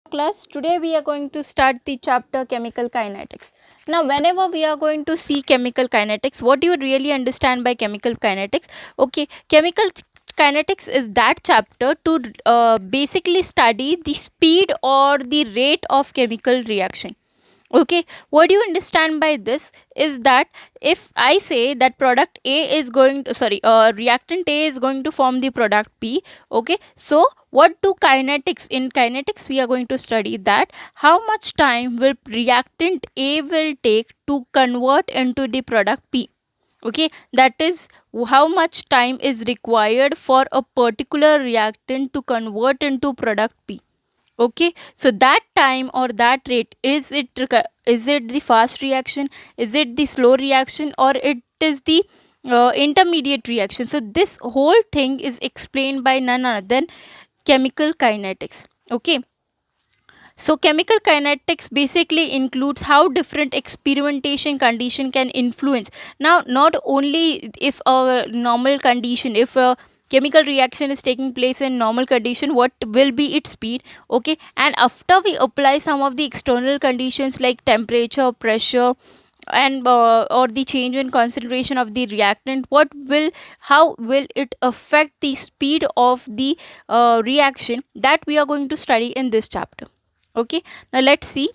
Class, today we are going to start the chapter chemical kinetics. Now whenever we are going to see chemical kinetics, what do you really understand by chemical kinetics? Okay, kinetics is that chapter to basically study the speed or the rate of chemical reaction. Okay, what do you understand by this is that if I say that product A is going to, reactant A is going to form the product B. Okay, so what do kinetics, in kinetics we are going to study that how much time will reactant A will take to convert into the product B. Okay, that is how much time is required for a particular reactant to convert into product B. Okay, so that time or that rate, is it the fast reaction, is it the slow reaction, or it is the intermediate reaction? So this whole thing is explained by none other than chemical kinetics. Okay, so chemical kinetics basically includes how different experimentation condition can influence. Now, not only if a normal condition, if a chemical reaction is taking place in normal condition, what will be its speed? Okay, and after we apply some of the external conditions like temperature, pressure, and or the change in concentration of the reactant, how will it affect the speed of the reaction, that we are going to study in this chapter. Okay, now let's see.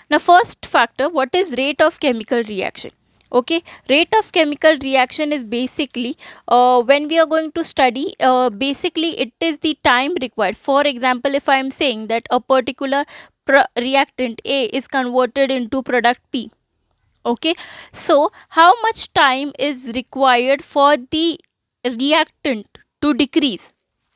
Now first factor, what is rate of chemical reaction? Okay, rate of chemical reaction is basically when we are going to study, basically it is the time required. For example, if I am saying that a particular reactant A is converted into product P. Okay, so how much time is required for the reactant to decrease,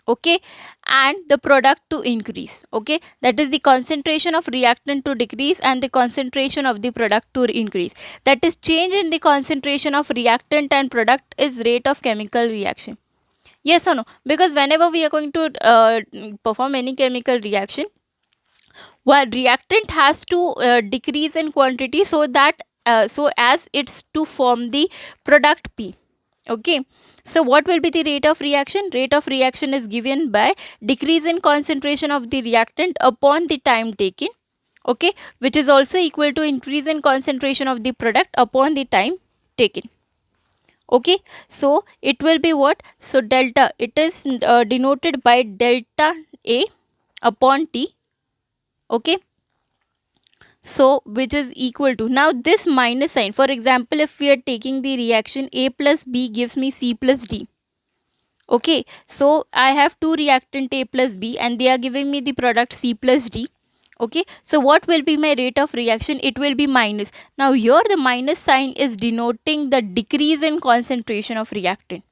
okay, and the product to increase? Okay, that is the concentration of reactant to decrease and the concentration of the product to increase. That is change in the concentration of reactant and product is rate of chemical reaction. Yes or no? Because whenever we are going to perform any chemical reaction, while reactant has to decrease in quantity so that so as it's to form the product P. Okay, so what will be the rate of reaction? Rate of reaction is given by decrease in concentration of the reactant upon the time taken. Okay, which is also equal to increase in concentration of the product upon the time taken. Okay, so it will be what? So delta, it is denoted by delta A upon T. Okay, so which is equal to, now this minus sign, for example, if we are taking the reaction A plus B gives me C plus D. Okay, so I have two reactant A plus B and they are giving me the product C plus D. Okay, so what will be my rate of reaction? It will be minus. Now here the minus sign is denoting the decrease in concentration of reactant.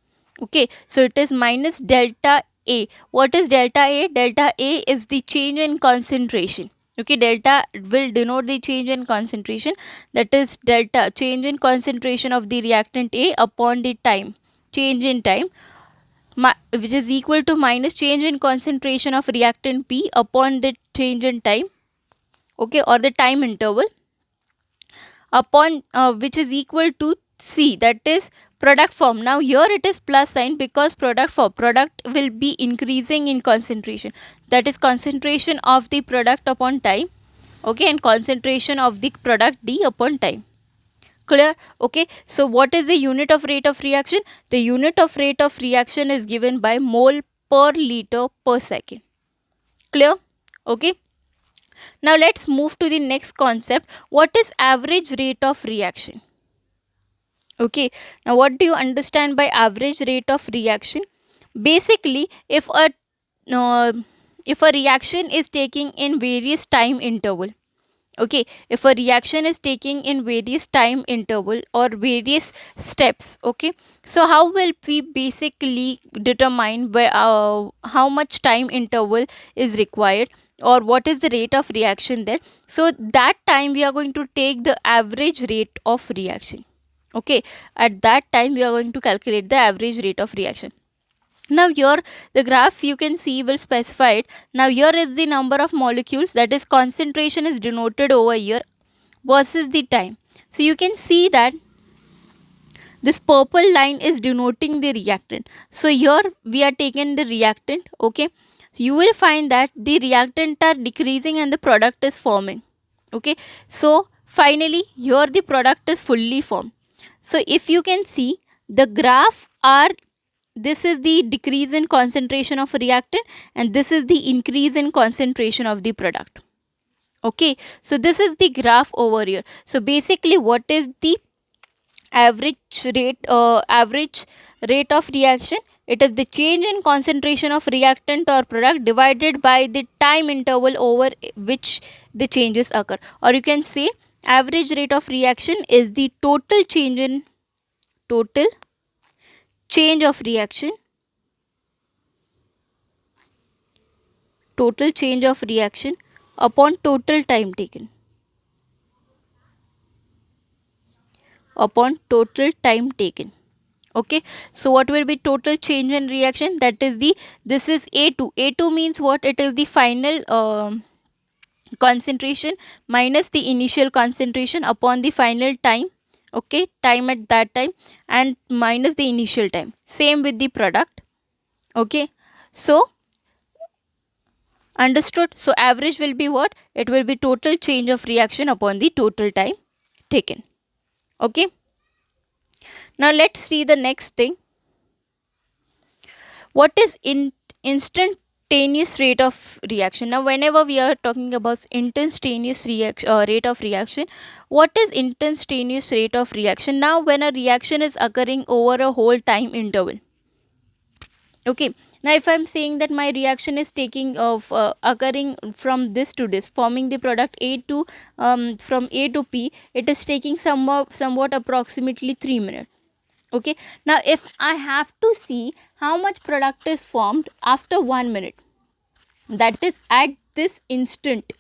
Okay, so it is minus delta A. What is delta A? Delta A is the change in concentration. Okay, delta will denote the change in concentration, that is delta change in concentration of the reactant A upon the time, change in time, which is equal to minus change in concentration of reactant P upon the change in time. Okay, or the time interval, upon which is equal to C, that is product form. Now here it is plus sign because product will be increasing in concentration, that is concentration of the product upon time. Okay, and concentration of the product D upon time. Clear? Okay, so what is the unit of rate of reaction? The unit of rate of reaction is given by mole per liter per second. Clear? Okay, now let's move to the next concept. What is average rate of reaction? Okay, now what do you understand by average rate of reaction? Basically, uh, if a reaction is taking in various time interval, okay, if a reaction is taking in various time interval or various steps, okay, so how will we basically determine by how much time interval is required or what is the rate of reaction there? So that time we are going to take the average rate of reaction. Okay, at that time we are going to calculate the average rate of reaction. Now here the graph you can see will specify it. Now here is the number of molecules, that is concentration is denoted over here versus the time. So you can see that this purple line is denoting the reactant. So here we are taking the reactant. Okay, you will find that the reactant are decreasing and the product is forming. Okay, so finally here the product is fully formed. So if you can see the graph are, this is the decrease in concentration of reactant and this is the increase in concentration of the product. Okay, so this is the graph over here. So basically what is the average rate of reaction? It is the change in concentration of reactant or product divided by the time interval over which the changes occur, or you can say average rate of reaction is the total change of reaction upon total time taken, okay. So what will be total change in reaction? That is the, this is A2 means what? It is the final concentration minus the initial concentration upon the final time, okay, time at that time, and minus the initial time. Same with the product, okay. So understood? So average will be what? It will be total change of reaction upon the total time taken, okay. Now let's see the next thing. What is instantaneous rate of reaction? Now whenever we are talking about instantaneous rate of reaction, what is instantaneous rate of reaction? Now when a reaction is occurring over a whole time interval, okay. Now if I'm saying that my reaction is taking of occurring from this to this, forming the product A to from A to P, it is taking somewhat approximately 3 minutes, okay. Now if I have to see how much product is formed after 1 minute, that is at this instant,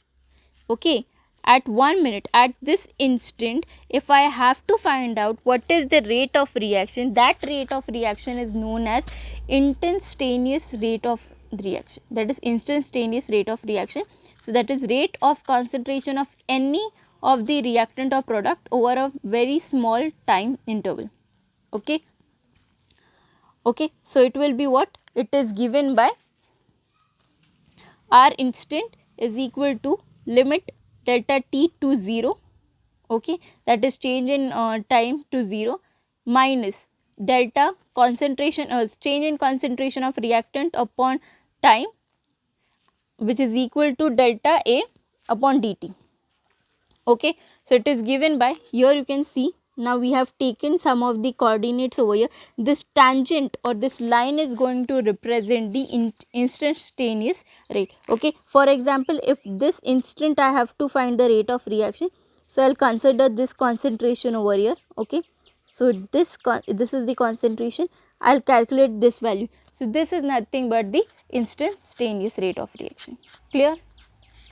okay, at 1 minute, at this instant, if I have to find out what is the rate of reaction, that rate of reaction is known as instantaneous rate of reaction. That is instantaneous rate of reaction. So that is rate of concentration of any of the reactant or product over a very small time interval, okay. Okay, so it will be what? It is given by R instant is equal to limit delta t to 0, okay, that is change in time to 0, minus delta concentration change in concentration of reactant upon time, which is equal to delta A upon dt, okay. So it is given by, here you can see, now we have taken some of the coordinates over here. This tangent or this line is going to represent the instantaneous rate, okay. For example, if this instant I have to find the rate of reaction, so I'll consider this concentration over here, okay. So this is the concentration, I'll calculate this value. So this is nothing but the instantaneous rate of reaction. Clear?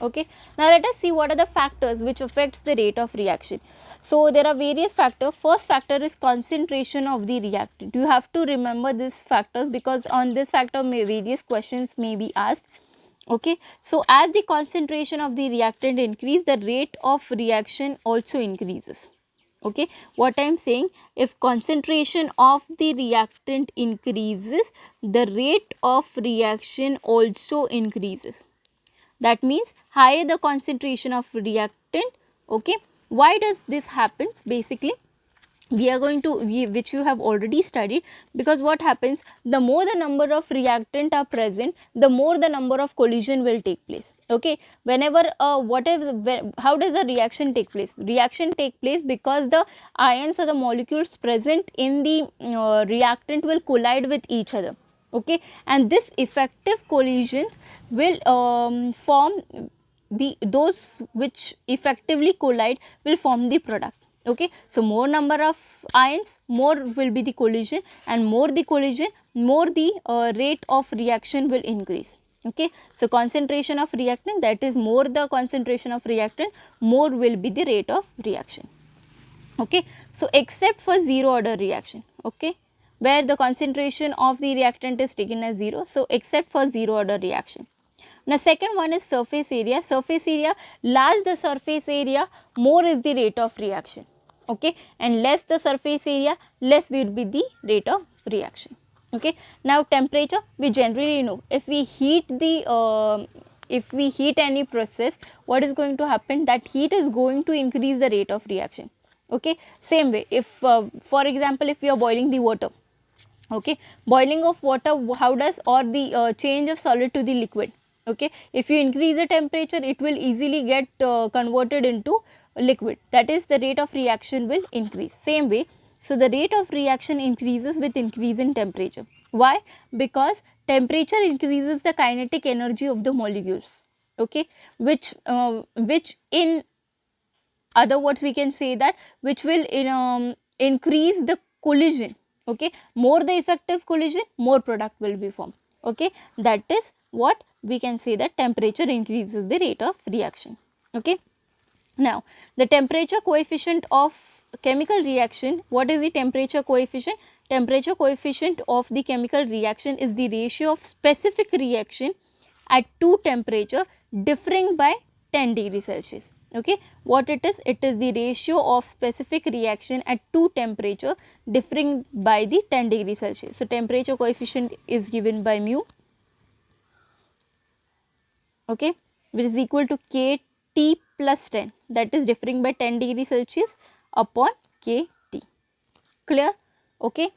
Okay. Now let us see what are the factors which affects the rate of reaction. So there are various factors. First factor is concentration of the reactant. You have to remember these factors because on this factor various questions may be asked, okay. So as the concentration of the reactant increase, the rate of reaction also increases, okay. What I am saying, if concentration of the reactant increases, the rate of reaction also increases. That means higher the concentration of reactant, okay. Why does this happen? Basically we are going to, which you have already studied, because what happens, the more the number of reactant are present, the more the number of collision will take place, okay. Whenever how does the reaction take place? Reaction take place because the ions or the molecules present in the reactant will collide with each other, okay, and this effective collisions will form those which effectively collide will form the product, okay. So more number of ions, more will be the collision, and more the collision, more the rate of reaction will increase, okay. So concentration of reactant, that is more the concentration of reactant, more will be the rate of reaction, okay. So except for zero order reaction, okay, where the concentration of the reactant is taken as 0. So except for zero order reaction. Now second one is surface area. Surface area, large the surface area, more is the rate of reaction, okay, and less the surface area, less will be the rate of reaction, Okay, now temperature, we generally know if we heat any process, what is going to happen, that heat is going to increase the rate of reaction. Okay, same way, if for example if we are boiling the water, okay, boiling of water, how does, or the change of solid to the liquid, okay, if you increase the temperature, it will easily get converted into liquid, that is the rate of reaction will increase. Same way, so the rate of reaction increases with increase in temperature. Why? Because temperature increases the kinetic energy of the molecules, okay, which in other words we can say that, which will increase the collision. Okay, more the effective collision, more product will be formed. Okay, that is what we can say, that temperature increases the rate of reaction. Okay, now the temperature coefficient of chemical reaction, what is the temperature coefficient? Temperature coefficient of the chemical reaction is the ratio of specific reaction at two temperature differing by 10 degree Celsius. Okay, what it is? It is the ratio of specific reaction at two temperature differing by the 10 degree Celsius. So temperature coefficient is given by mu, okay, which is equal to Kt plus 10, that is differing by 10 degree Celsius upon Kt. Clear? Okay.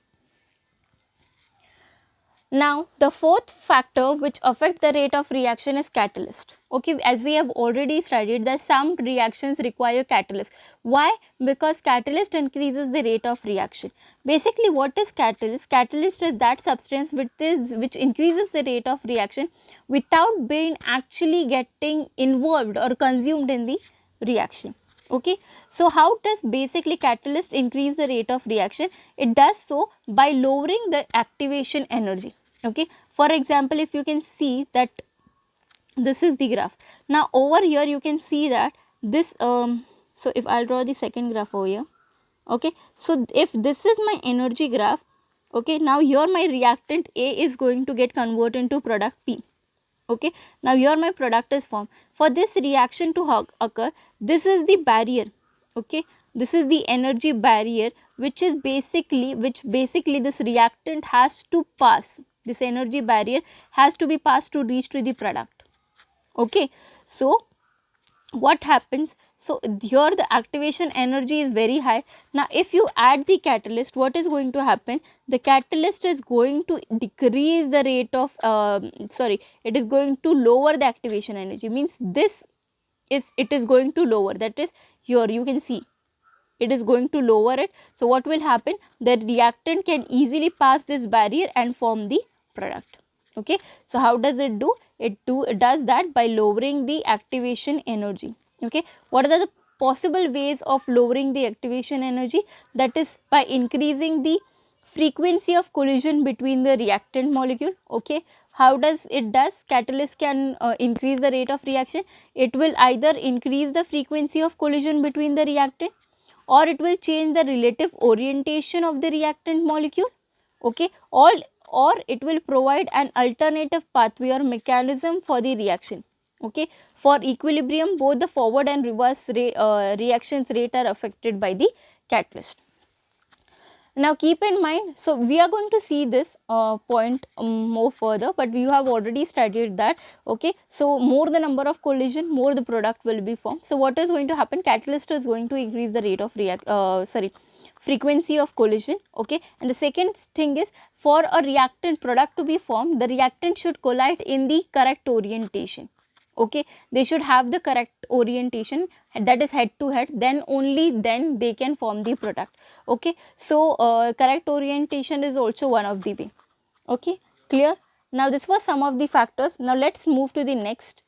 Now, the fourth factor which affect the rate of reaction is catalyst. Okay, as we have already studied that some reactions require catalyst. Why? Because catalyst increases the rate of reaction. Basically, what is catalyst? Catalyst is that substance which increases the rate of reaction without being actually getting involved or consumed in the reaction. Okay, so how does basically catalyst increase the rate of reaction? It does so by lowering the activation energy. Okay, for example, if you can see that this is the graph. Now over here you can see that this so if I'll draw the second graph over here. Okay, so if this is my energy graph, okay, now here my reactant A is going to get converted into product P. Okay, now here my product is formed. For this reaction to occur, this is the barrier. Okay, this is the energy barrier which basically this reactant has to pass. This energy barrier has to be passed to reach to the product. Okay, so what happens? So here the activation energy is very high. Now if you add the catalyst, what is going to happen? The catalyst is going to decrease the rate of it is going to lower the activation energy, means it is going to lower, that is here you can see it is going to lower it. So what will happen? The reactant can easily pass this barrier and form the product. Okay, so how does it do? It does that by lowering the activation energy. Okay, what are the possible ways of lowering the activation energy? That is by increasing the frequency of collision between the reactant molecule. Okay, how does it does? Catalyst can increase the rate of reaction. It will either increase the frequency of collision between the reactant, or it will change the relative orientation of the reactant molecule. Okay, or it will provide an alternative pathway or mechanism for the reaction. Okay, for equilibrium, both the forward and reverse reactions rate are affected by the catalyst. Now keep in mind, so we are going to see this point more further, but you have already studied that. Okay, so more the number of collision, more the product will be formed. So what is going to happen? Catalyst is going to increase the rate of frequency of collision. Okay, and the second thing is, for a reactant product to be formed, the reactant should collide in the correct orientation. Okay, they should have the correct orientation, that is head to head, then only then they can form the product. Okay, so correct orientation is also one of the way. Okay, clear? Now this was some of the factors. Now let's move to the next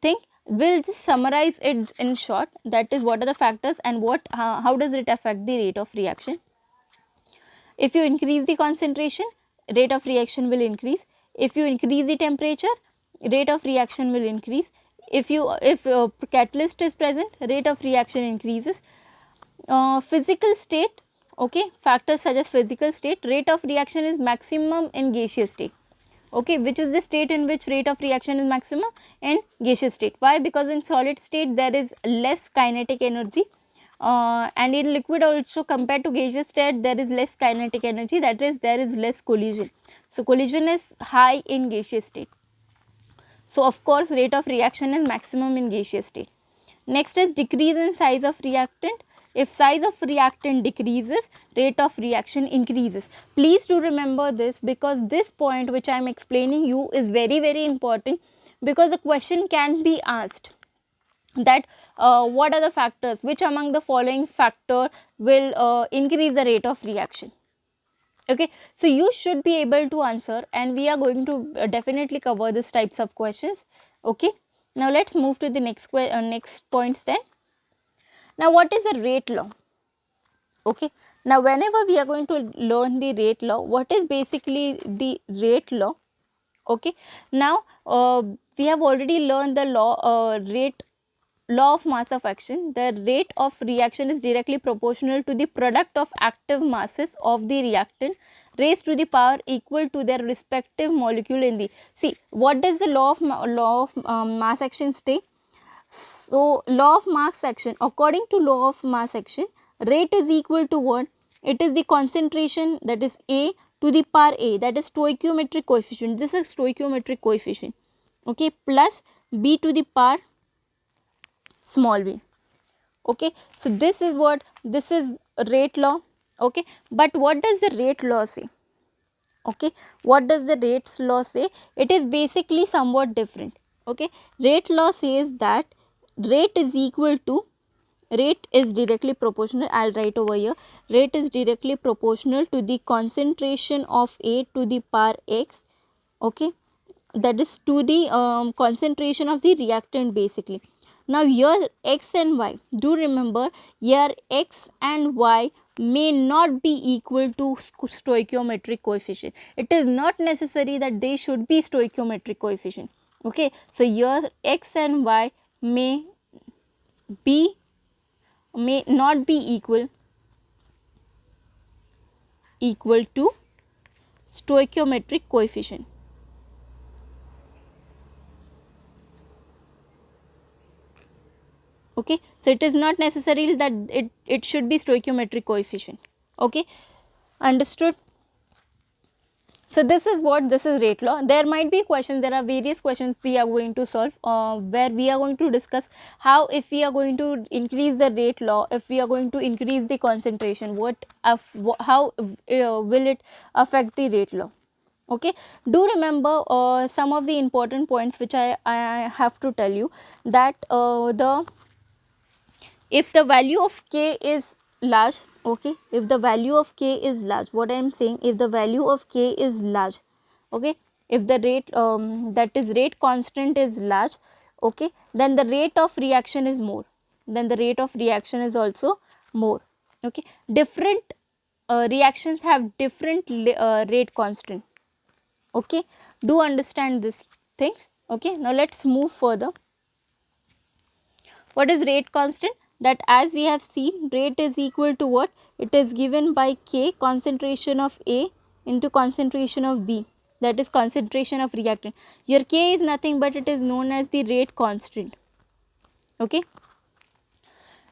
thing. We'll just summarize it in short, that is what are the factors and how does it affect the rate of reaction. If you increase the concentration, rate of reaction will increase. If you increase the temperature, rate of reaction will increase. If catalyst is present, rate of reaction increases. Physical state, okay, factors such as physical state, rate of reaction is maximum in gaseous state. Okay, which is the state in which rate of reaction is maximum? In gaseous state. Why? Because in solid state there is less kinetic energy. and in liquid also, compared to gaseous state, there is less kinetic energy, that is there is less collision. So collision is high in gaseous state. So of course rate of reaction is maximum in gaseous state. Next is decrease in size of reactant. If size of reactant decreases, rate of reaction increases. Please do remember this, because this point which I am explaining you is very very important, because the question can be asked that what are the factors, which among the following factor will increase the rate of reaction. Okay, so you should be able to answer, and we are going to definitely cover these types of questions. Okay, now let's move to the next points then. Now what is a rate law? Okay, now whenever we are going to learn the rate law, what is basically the rate law? Okay, now we have already learned the law of mass of action. The rate of reaction is directly proportional to the product of active masses of the reactant raised to the power equal to their respective molecule in the. See, what does the law of mass action state? So law of mass action, according to law of mass action, rate is equal to what? It is the concentration, that is A to the power A, that is stoichiometric coefficient. This is stoichiometric coefficient. Okay, plus B to the power small b. Okay, so this is what, this is rate law. Okay, but what does the rate law say? Okay, what does the rates law say? It is basically somewhat different. Okay, rate law says that rate is equal to, rate is directly proportional, I'll write over here, rate is directly proportional to the concentration of A to the power x. Okay, that is to the concentration of the reactant basically. Now here x and y, do remember here x and y may not be equal to stoichiometric coefficient. It is not necessary that they should be stoichiometric coefficient. Okay, so here x and y may not be equal to stoichiometric coefficient. Okay, so it is not necessary that it should be stoichiometric coefficient. Okay, understood? So this is what, this is rate law. There might be questions, there are various questions we are going to solve where we are going to discuss how, if we are going to increase the rate law, if we are going to increase the concentration, how will it affect the rate law. Okay, do remember some of the important points which I have to tell you, that if the value of k is large, okay, if the value of k is large, what I am saying, if the value of k is large, okay, if the rate that is rate constant is large, okay, then the rate of reaction is more, then the rate of reaction is also more. Okay, different reactions have different rate constant. Okay, do understand these things. Okay, now let's move further. What is rate constant? That, as we have seen, rate is equal to what? It is given by K, concentration of A into concentration of B, that is concentration of reactant. Your K is nothing but it is known as the rate constant. Okay,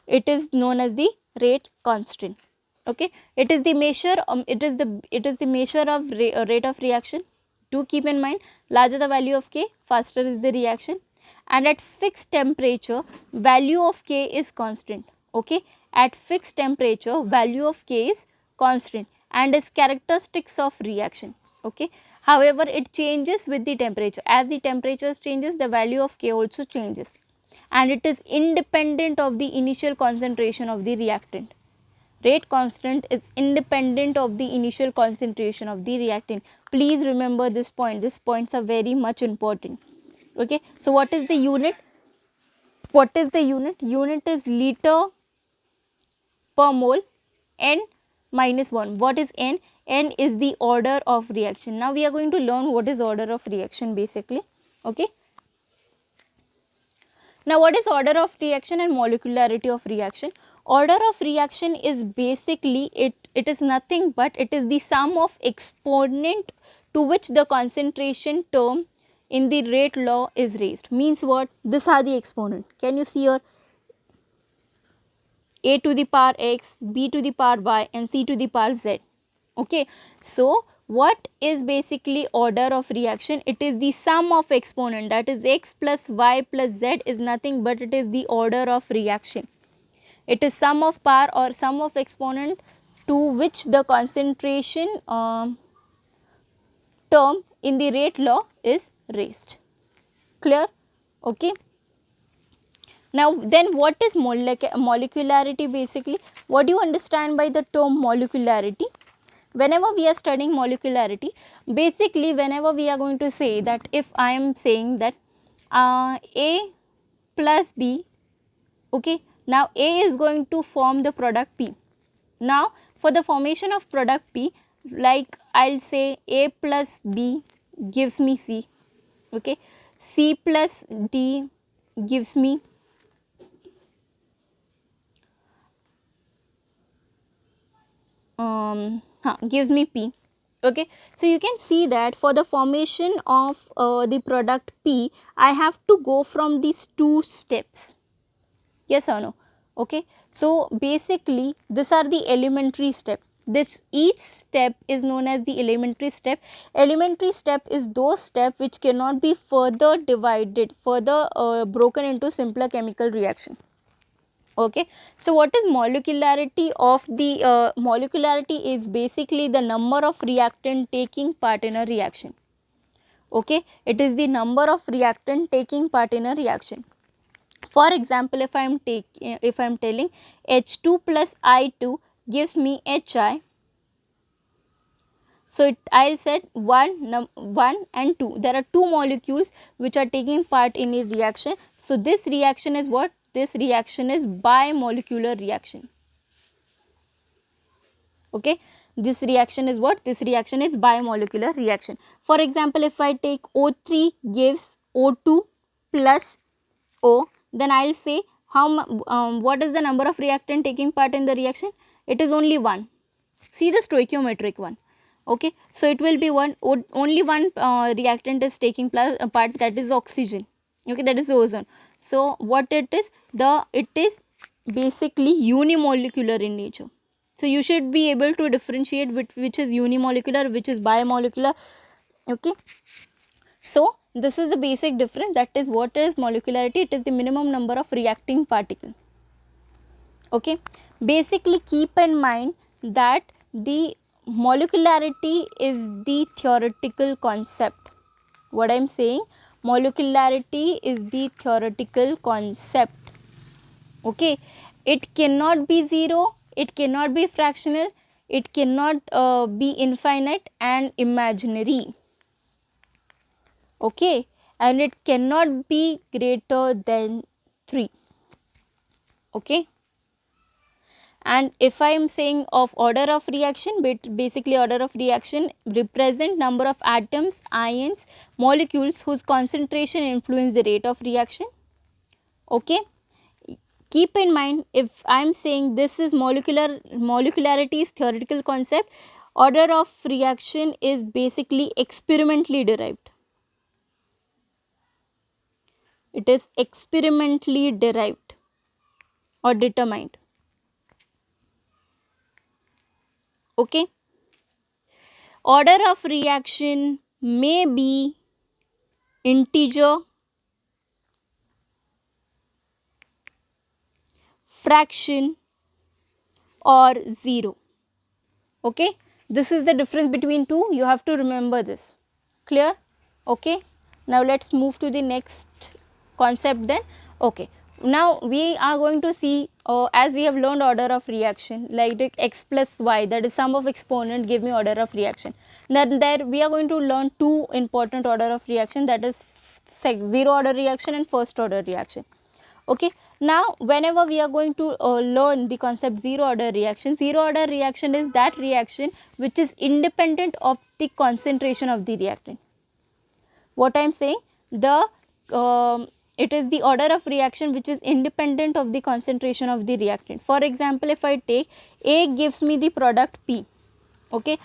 it is known as the rate constant. Okay, it is the measure it is the measure of rate of reaction. Do keep in mind, larger the value of K, faster is the reaction, and at fixed temperature value of K is constant. Okay, at fixed temperature value of K is constant and is characteristics of reaction. Okay, however it changes with the temperature. As the temperature changes, the value of K also changes, and it is independent of the initial concentration of the reactant. Rate constant is independent of the initial concentration of the reactant. Please remember this point. These points are very much important. Okay, so what is the unit? What is the unit? Unit is liter per mole, n minus 1. What is n? N is the order of reaction. Now we are going to learn what is order of reaction basically. Okay, now what is order of reaction and molecularity of reaction? Order of reaction is basically, it is nothing but it is the sum of exponent to which the concentration term in the rate law is raised. Means what? These are the exponent. Can you see here? A to the power x, B to the power y, and C to the power z. Okay, so what is basically order of reaction? It is the sum of exponent, that is x plus y plus z is nothing but it is the order of reaction. It is sum of power or sum of exponent to which the concentration term in the rate law is raised. Clear? Okay. Now then what is molecularity basically? What do you understand by the term molecularity? Whenever we are studying molecularity, basically whenever we are going to say that if I am saying that A plus B, okay, now A is going to form the product P. Now for the formation of product P, like I'll say A plus B gives me C, okay, C plus D gives me gives me P. Okay, so you can see that for the formation of the product P, I have to go from these two steps. Yes or no? Okay, so basically these are the elementary step. This each step is known as the elementary step. Elementary step is those steps which cannot be further divided, further broken into simpler chemical reaction. Okay, so what is molecularity of the molecularity is basically the number of reactant taking part in a reaction. Okay, it is the number of reactant taking part in a reaction. For example, if I am telling H2 plus I2 gives me HI, so I'll set 1 and 2. There are two molecules which are taking part in a reaction. So this reaction is what? This reaction is bimolecular reaction. Okay, this reaction is what? This reaction is bimolecular reaction. For example, if I take O3 gives O2 plus O, then I'll say what is the number of reactant taking part in the reaction? It is only 1. See the stoichiometric one. Okay, so it will be only one reactant is taking part, that is oxygen. Okay, that is ozone. So what it is? It is basically unimolecular in nature. So you should be able to differentiate which is unimolecular, which is bimolecular. Okay, so this is the basic difference. That is what is molecularity. It is the minimum number of reacting particle. Okay, basically keep in mind that the molecularity is the theoretical concept. What I am saying, molecularity is the theoretical concept. Okay, it cannot be zero, it cannot be fractional, it cannot be infinite and imaginary. Okay, and it cannot be greater than 3. Okay, and if I am saying of order of reaction, basically order of reaction represent number of atoms, ions, molecules whose concentration influence the rate of reaction. Okay, keep in mind, if I am saying this is molecularity is theoretical concept, order of reaction is basically experimentally derived. It is experimentally derived or determined. Okay, order of reaction may be integer, fraction, or 0. Okay, this is the difference between two. You have to remember this. Clear? Okay, now let's move to the next concept then. Okay, now we are going to see as we have learned order of reaction, like the x plus y, that is sum of exponent give me order of reaction. Then there we are going to learn two important order of reaction, that is zero order reaction and first order reaction. Okay, now whenever we are going to learn the concept zero order reaction is that reaction which is independent of the concentration of the reactant. What I am saying, it is the order of reaction which is independent of the concentration of the reactant. For example, if I take A gives me the product P, okay,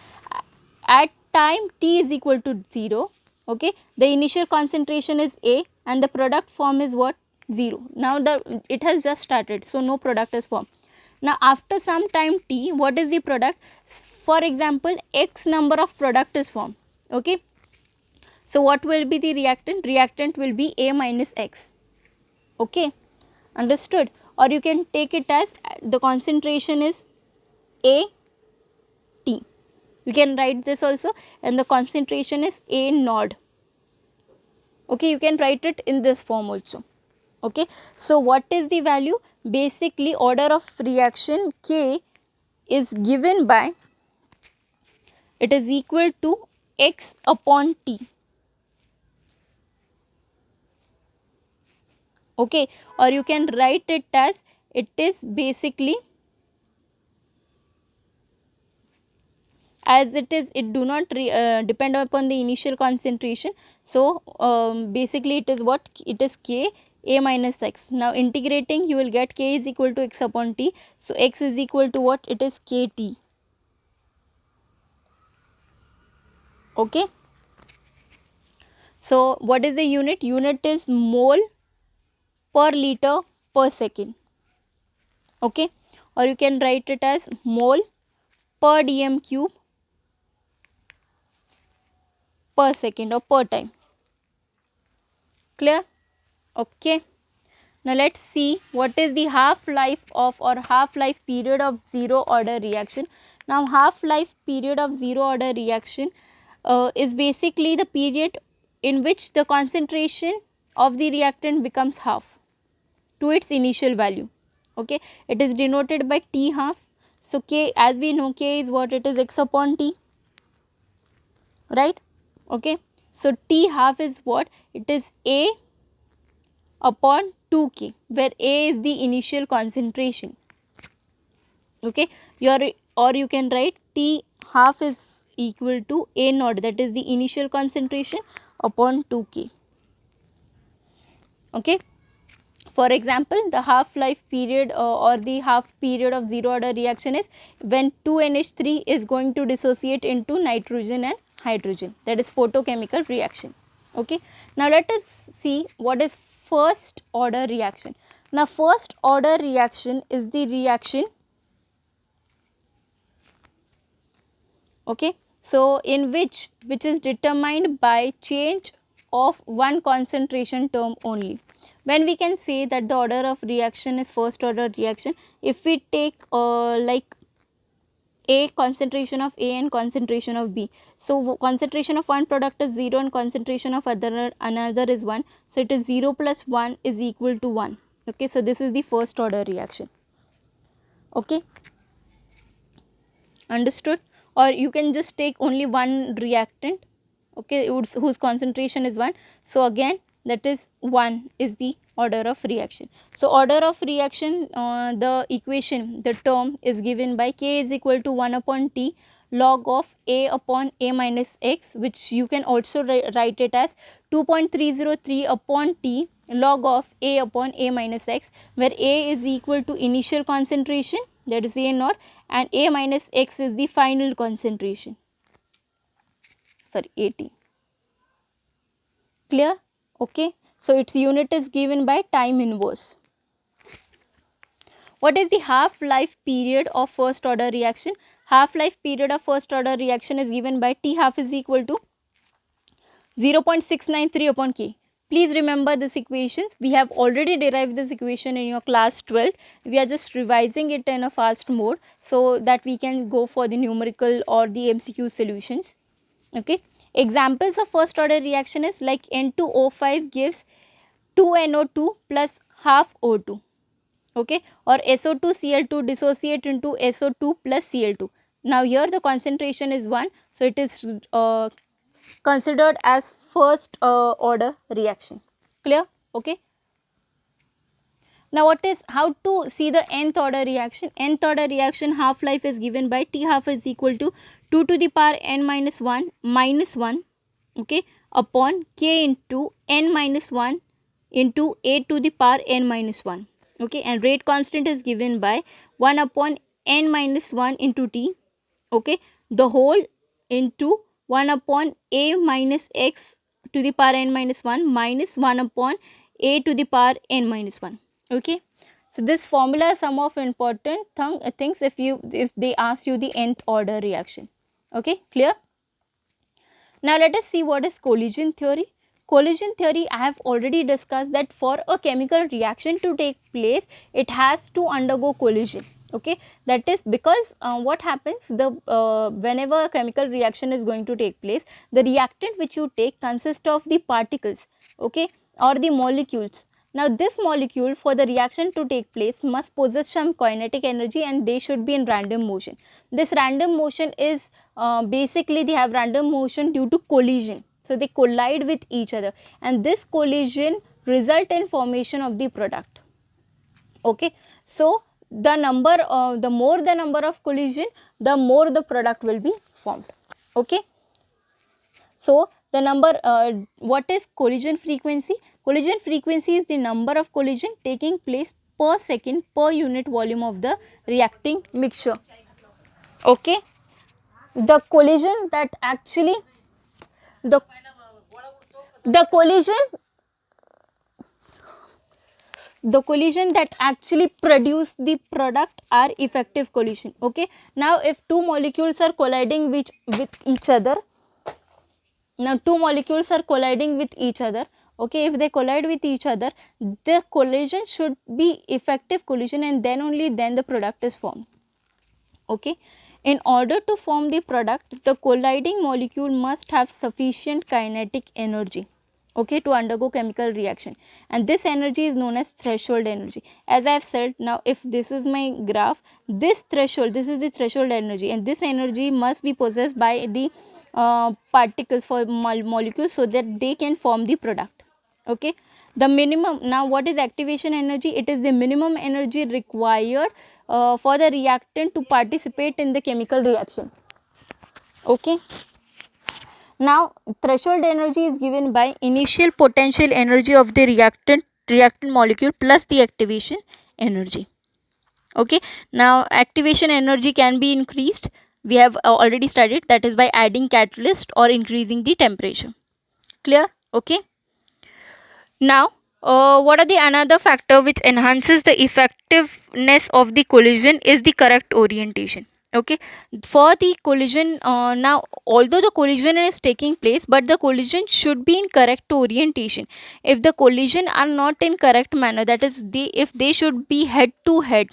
at time t is equal to 0, okay, the initial concentration is A and the product form is what? 0. Now it has just started, so no product is formed. Now after some time t, what is the product? For example, x number of product is formed. Okay, so what will be the reactant? Reactant will be A minus X. Okay, understood? Or you can take it as the concentration is A T. You can write this also, and the concentration is A naught. Okay, you can write it in this form also. Okay, so what is the value? Basically, order of reaction K is given by, it is equal to X upon T. Okay, or you can write it as, it is basically, as it is, it do not depend upon the initial concentration. So basically it is what? It is K A minus X. Now integrating, you will get K is equal to X upon T. So X is equal to what? It is KT. Okay, so what is the unit? Unit is mole per liter per second. Okay, or you can write it as mole per dm cube per second or per time. Clear? Okay, now let's see what is the half life of, or half life period of zero order reaction. Now half life period of zero order reaction is basically the period in which the concentration of the reactant becomes half to its initial value. Okay, it is denoted by T half. So K, as we know, K is what? It is X upon T, right? Okay, so T half is what? It is A upon 2K, where A is the initial concentration. Okay, or you can write T half is equal to A naught, that is the initial concentration, upon 2K. Okay, for example, the half life period or the half period of zero order reaction is when 2NH3 is going to dissociate into nitrogen and hydrogen, that is photochemical reaction. Okay, now let us see what is first order reaction. Now first order reaction is the reaction, okay, so in which is determined by change of one concentration term only. When we can say that the order of reaction is first order reaction, if we take like A, concentration of A and concentration of B. So concentration of one product is 0 and concentration of another is 1. So it is 0 plus 1 is equal to 1. Okay, so this is the first order reaction. Okay, understood? Or you can just take only one reactant, okay, whose concentration is 1. So again, that is 1 is the order of reaction. So order of reaction, the equation, the term is given by K is equal to 1 upon T log of A upon A minus X, which you can also write it as 2.303 upon T log of A upon A minus X, where A is equal to initial concentration, that is A naught, and A minus X is the final concentration, sorry, AT. Clear? Okay, so its unit is given by time inverse. What is the half life period of first order reaction? Half life period of first order reaction is given by T half is equal to 0.693 upon K. Please remember this equations. We have already derived this equation in your class 12. We are just revising it in a fast mode so that we can go for the numerical or the MCQ solutions. Okay. Examples of first order reaction is like N2O5 gives 2NO2 plus half O2. Okay, or SO2Cl2 dissociate into SO2 plus Cl2. Now here the concentration is 1, so it is considered as first order reaction. Clear? Okay. Now what is, how to see the nth order reaction? Nth order reaction half life is given by T half is equal to 2 to the power n minus 1 minus 1, okay, upon K into n minus 1 into A to the power n minus 1. Okay, and rate constant is given by 1 upon n minus 1 into T, okay, the whole into 1 upon A minus X to the power n minus 1 minus 1 upon A to the power n minus 1. Okay, So this formula is some of important things if they ask you the nth order reaction. Okay, clear? Now let us see what is collision theory. Collision theory, I have already discussed that for a chemical reaction to take place, it has to undergo collision. Okay, that is because what happens, whenever a chemical reaction is going to take place, the reactant which you take consists of the particles, okay, or the molecules. Now this molecule, for the reaction to take place, must possess some kinetic energy and they should be in random motion. This random motion is basically they have random motion due to collision. So they collide with each other and this collision result in formation of the product. Okay, so the more the number of collision, the more the product will be formed. Okay, so the number, what is collision frequency? Collision frequency is the number of collision taking place per second per unit volume of the reacting mixture. Okay, the collision that actually the the collision that actually produce the product are effective collision. Okay, now if two molecules are colliding with each other, now two molecules are colliding with each other, okay, if they collide with each other, the collision should be effective collision and then only then the product is formed. Okay, in order to form the product, the colliding molecule must have sufficient kinetic energy, okay, to undergo chemical reaction, and this energy is known as threshold energy. As I have said, now if this is my graph, this threshold, this is the threshold energy, and this energy must be possessed by the particles for molecules so that they can form the product. Okay, the minimum, now what is activation energy? It is the minimum energy required for the reactant to participate in the chemical reaction. Okay, now threshold energy is given by initial potential energy of the reactant molecule plus the activation energy. Okay, now activation energy can be increased, we have already studied, that is by adding catalyst or increasing the temperature. Clear? Okay, now what are the another factor which enhances the effectiveness of the collision is the correct orientation. Okay, for the collision, now although the collision is taking place, but the collision should be in correct orientation. If the collision are not in correct manner, that is if they should be head to head,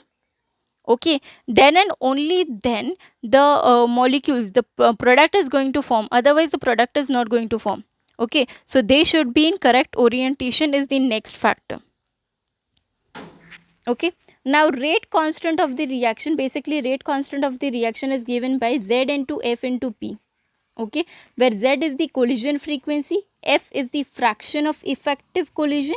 okay, then and only then the molecules, the product is going to form, otherwise the product is not going to form. Okay, so they should be in correct orientation is the next factor. Okay, now rate constant of the reaction, basically rate constant of the reaction is given by Z into F into P. Okay, where Z is the collision frequency, F is the fraction of effective collision,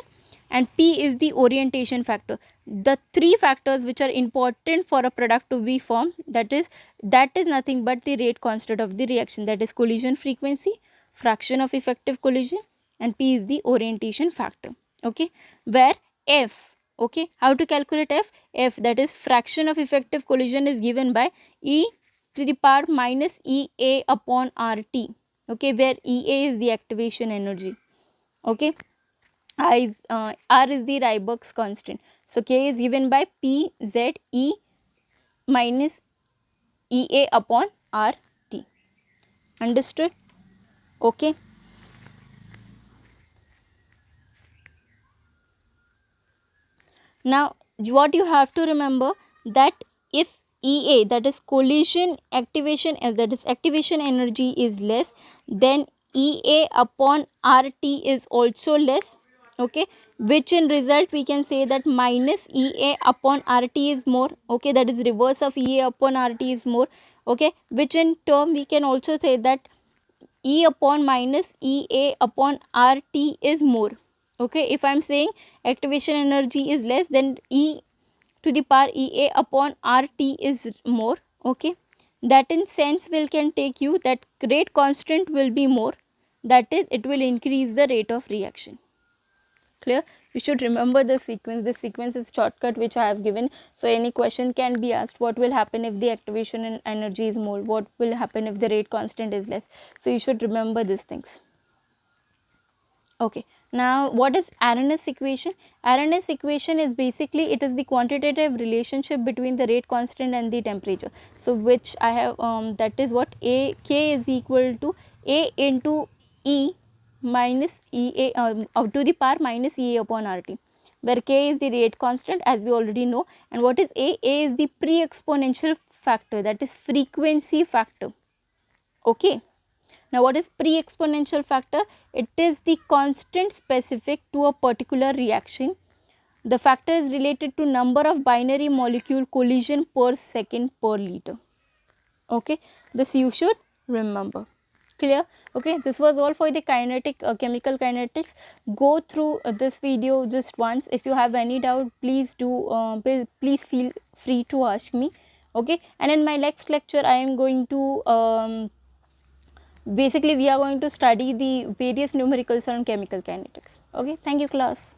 and P is the orientation factor. The three factors which are important for a product to be formed, that is nothing but the rate constant of the reaction, that is collision frequency, fraction of effective collision, and P is the orientation factor. Okay, where F, okay, how to calculate F? F, that is fraction of effective collision, is given by E to the power minus EA upon RT. Okay, where EA is the activation energy. Okay, R is the Rybak's constant. So K is given by PZE minus EA upon RT. Understood? Okay. Now what you have to remember, that if EA, that is collision activation, that is activation energy, is less, then EA upon RT is also less. Okay, which in result we can say that minus EA upon RT is more. Okay, that is reverse of EA upon RT is more. Okay, which in term we can also say that E upon minus EA upon RT is more. Okay, if I am saying activation energy is less, then E to the power EA upon RT is more. Okay, that in sense will can take you that rate constant will be more, that is it will increase the rate of reaction. Clear? You should remember the sequence. This sequence is shortcut which I have given. So any question can be asked, what will happen if the activation energy is more, what will happen if the rate constant is less. So you should remember these things. Okay, Now, what is Arrhenius equation? Arrhenius equation is basically, it is the quantitative relationship between the rate constant and the temperature. So, which I have that is what A K is equal to A into E minus EA to the power minus EA upon RT, where K is the rate constant as we already know, and what is A? A is the pre-exponential factor, that is frequency factor. Okay. Now, what is pre-exponential factor? It is the constant specific to a particular reaction. The factor is related to number of binary molecule collision per second per liter. Okay, this you should remember. Clear? Okay, this was all for the chemical kinetics. Go through this video just once. If you have any doubt, please please feel free to ask me. Okay, and in my next lecture, I am going to basically we are going to study the various numericals on chemical kinetics. Okay, thank you class.